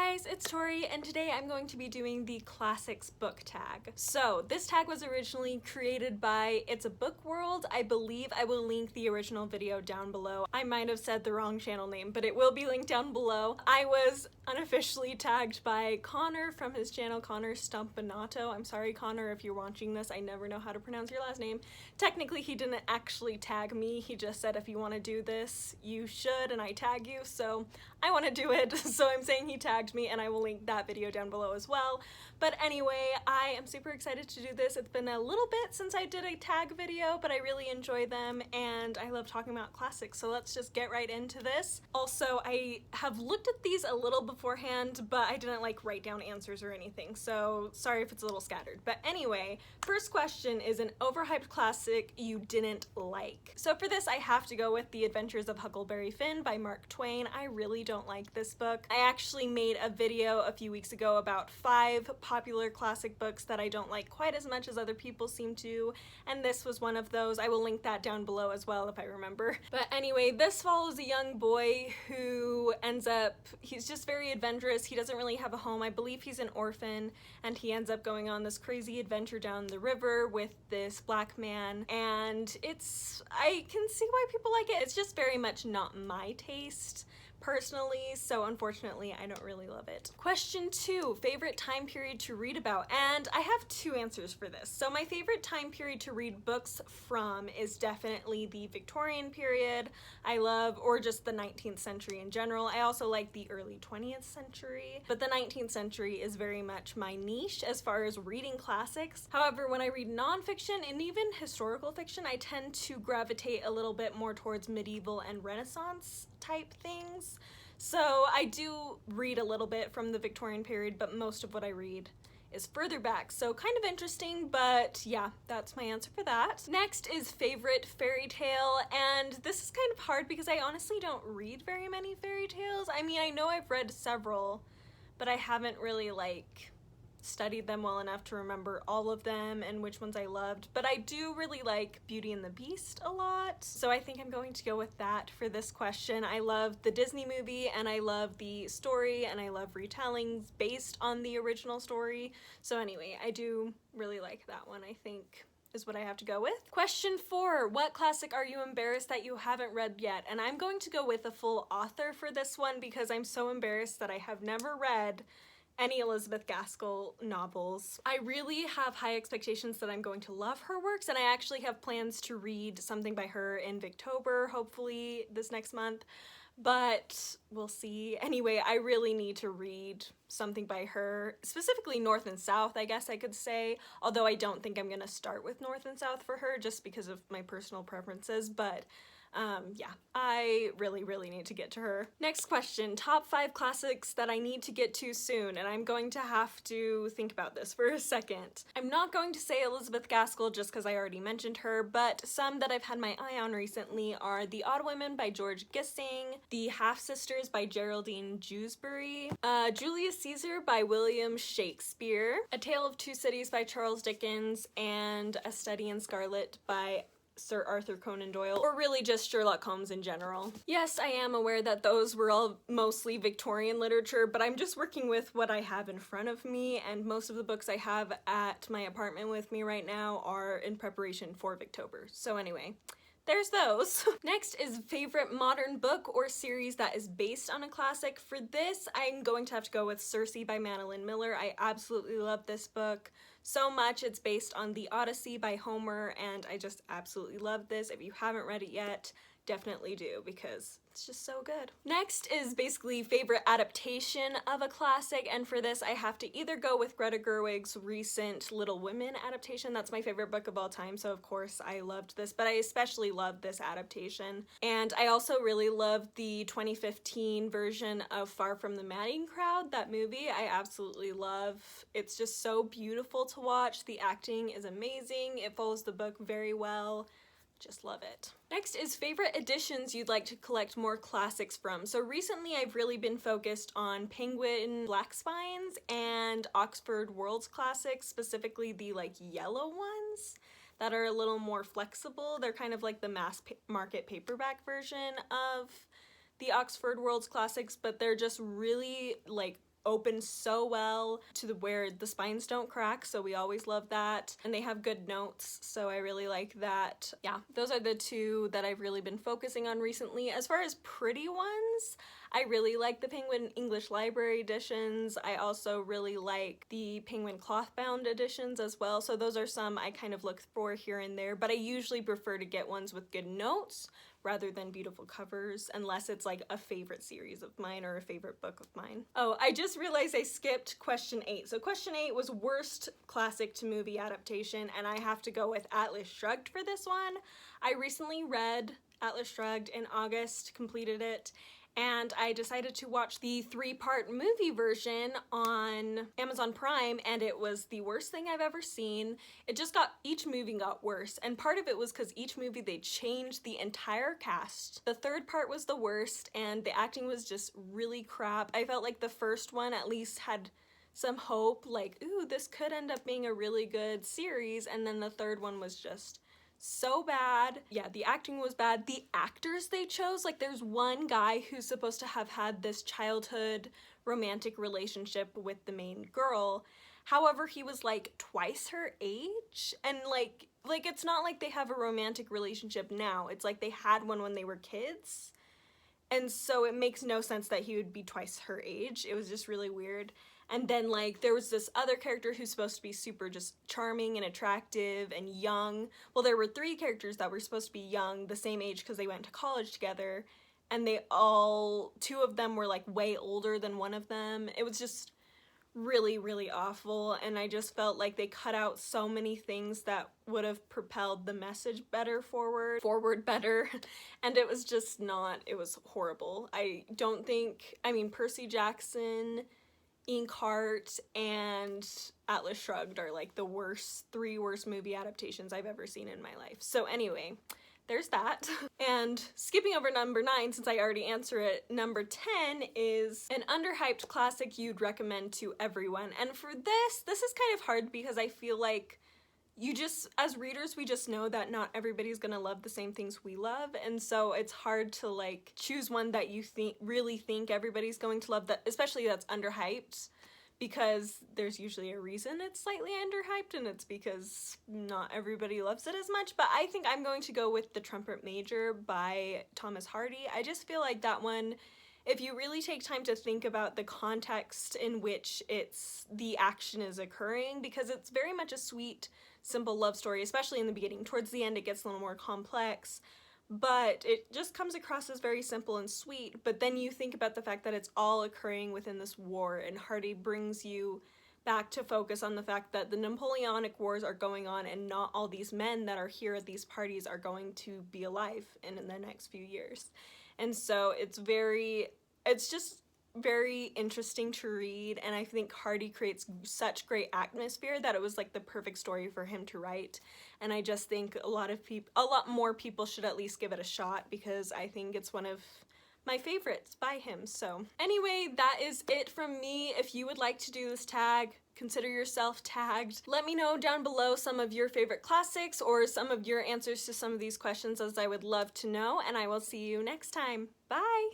guys, it's Tori, and today I'm going to be doing the classics book tag. So this tag was originally created by It's a Book World. I believe I will link the original video down below. I might have said the wrong channel name, but it will be linked down below. I was unofficially tagged by Connor from his channel, Connor Stumpanato. I'm sorry, Connor, if you're watching this. I never know how to pronounce your last name. Technically, he didn't actually tag me. He just said, if you want to do this, you should, and I tag you, so I want to do it. So I'm saying he tagged me, and I will link that video down below as well. But anyway, I am super excited to do this. It's been a little bit since I did a tag video, but I really enjoy them, and I love talking about classics, so let's just get right into this. Also, I have looked at these a little beforehand, but I didn't like write down answers or anything, so sorry if it's a little scattered. But anyway, first question is an overhyped classic you didn't like. So for this, I have to go with The Adventures of Huckleberry Finn by Mark Twain. I really don't like this book. I actually made a video a few weeks ago about 5 popular classic books that I don't like quite as much as other people seem to, and this was one of those. I will link that down below as well if I remember. But anyway, this follows a young boy who ends up, he's just very adventurous. He doesn't really have a home. I believe he's an orphan, and he ends up going on this crazy adventure down the river with this black man, and I can see why people like it. It's just very much not my taste personally, so unfortunately I don't really love it. Question 2, favorite time period to read about, and I have 2 answers for this. So my favorite time period to read books from is definitely the Victorian period. I love, or just the 19th century in general. I also like the early 20th century, but the 19th century is very much my niche as far as reading classics. However, when I read nonfiction and even historical fiction, I tend to gravitate a little bit more towards medieval and Renaissance type things. So I do read a little bit from the Victorian period, but most of what I read is further back. So kind of interesting, but yeah, that's my answer for that. Next is favorite fairy tale, and this is kind of hard because I honestly don't read very many fairy tales. I mean, I know I've read several, but I haven't really studied them well enough to remember all of them and which ones I loved, but I do really like Beauty and the Beast a lot, so I think I'm going to go with that for this question. I love the Disney movie, and I love the story, and I love retellings based on the original story, so anyway, I do really like that one, I think is what I have to go with. Question 4, what classic are you embarrassed that you haven't read yet? And I'm going to go with a full author for this one because I'm so embarrassed that I have never read any Elizabeth Gaskell novels. I really have high expectations that I'm going to love her works, and I actually have plans to read something by her in Victober, hopefully this next month, but we'll see. Anyway, I really need to read something by her, specifically North and South, I guess I could say, although I don't think I'm gonna start with North and South for her just because of my personal preferences, but yeah, I really need to get to her. Next question, top 5 classics that I need to get to soon, and I'm going to have to think about this for a second. I'm not going to say Elizabeth Gaskell just because I already mentioned her, but some that I've had my eye on recently are The Odd Women by George Gissing, The Half-Sisters by Geraldine Dewsbury, Julius Caesar by William Shakespeare, A Tale of Two Cities by Charles Dickens, and A Study in Scarlet by Sir Arthur Conan Doyle, or really just Sherlock Holmes in general. Yes, I am aware that those were all mostly Victorian literature, but I'm just working with what I have in front of me, and most of the books I have at my apartment with me right now are in preparation for Victober. So anyway, there's those. Next is favorite modern book or series that is based on a classic. For this, I'm going to have to go with Circe by Madeline Miller. I absolutely love this book so much. It's based on the Odyssey by Homer, and I just absolutely love this. If you haven't read it yet, definitely do because it's just so good. Next is basically favorite adaptation of a classic, and for this I have to either go with Greta Gerwig's recent Little Women adaptation. That's my favorite book of all time, so of course I loved this, but I especially loved this adaptation. And I also really loved the 2015 version of Far From the Madding Crowd, that movie I absolutely love. It's just so beautiful to watch. The acting is amazing. It follows the book very well. Just love it. Next is favorite editions you'd like to collect more classics from. So recently I've really been focused on Penguin Black Spines and Oxford World's Classics, specifically the yellow ones that are a little more flexible. They're kind of like the mass market paperback version of the Oxford World's Classics, but they're just really open so well to where the spines don't crack, so we always love that. And they have good notes, so I really like that. Yeah, those are the two that I've really been focusing on recently. As far as pretty ones, I really like the Penguin English Library editions. I also really like the Penguin cloth-bound editions as well, so those are some I kind of look for here and there, but I usually prefer to get ones with good notes rather than beautiful covers, unless it's like a favorite series of mine or a favorite book of mine. Oh, I just realized I skipped question 8. So question 8 was worst classic to movie adaptation, and I have to go with Atlas Shrugged for this one. I recently read Atlas Shrugged in August, completed it, and I decided to watch the 3-part movie version on Amazon Prime, and it was the worst thing I've ever seen. Each movie got worse, and part of it was because each movie they changed the entire cast. The 3rd part was the worst, and the acting was just really crap. I felt like the first one at least had some hope, like, ooh, this could end up being a really good series, and then the 3rd one was just so bad. Yeah, the acting was bad. The actors they chose, like there's one guy who's supposed to have had this childhood romantic relationship with the main girl. However, he was like twice her age, and like it's not like they have a romantic relationship now. It's like they had one when they were kids. And so it makes no sense that he would be twice her age. It was just really weird. And then like there was this other character who's supposed to be super just charming and attractive and young. Well, there were 3 characters that were supposed to be young, the same age because they went to college together, and 2 of them were like way older than one of them. It was just really, really awful, and I just felt like they cut out so many things that would have propelled the message better forward better, and it was just not, it was horrible. I mean, Percy Jackson, Inkheart, and Atlas Shrugged are like the 3 worst movie adaptations I've ever seen in my life. So anyway, there's that. And skipping over number 9, since I already answered it, number 10 is an underhyped classic you'd recommend to everyone. And for this is kind of hard because I feel like as readers, we just know that not everybody's gonna love the same things we love, and so it's hard to like choose one that you really think everybody's going to love, that especially that's underhyped, because there's usually a reason it's slightly underhyped, and it's because not everybody loves it as much. But I think I'm going to go with The Trumpet Major by Thomas Hardy. I just feel like that one, if you really take time to think about the context in which the action is occurring, because it's very much a sweet, simple love story, especially in the beginning. Towards the end it gets a little more complex, but it just comes across as very simple and sweet. But then you think about the fact that it's all occurring within this war, and Hardy brings you back to focus on the fact that the Napoleonic Wars are going on, and not all these men that are here at these parties are going to be alive in the next few years. And so it's just very interesting to read, and I think Hardy creates such great atmosphere that it was like the perfect story for him to write. And I just think a lot more people should at least give it a shot, because I think it's one of my favorites by him. So anyway, that is it from me. If you would like to do this tag, consider yourself tagged. Let me know down below some of your favorite classics or some of your answers to some of these questions, as I would love to know, and I will see you next time. Bye!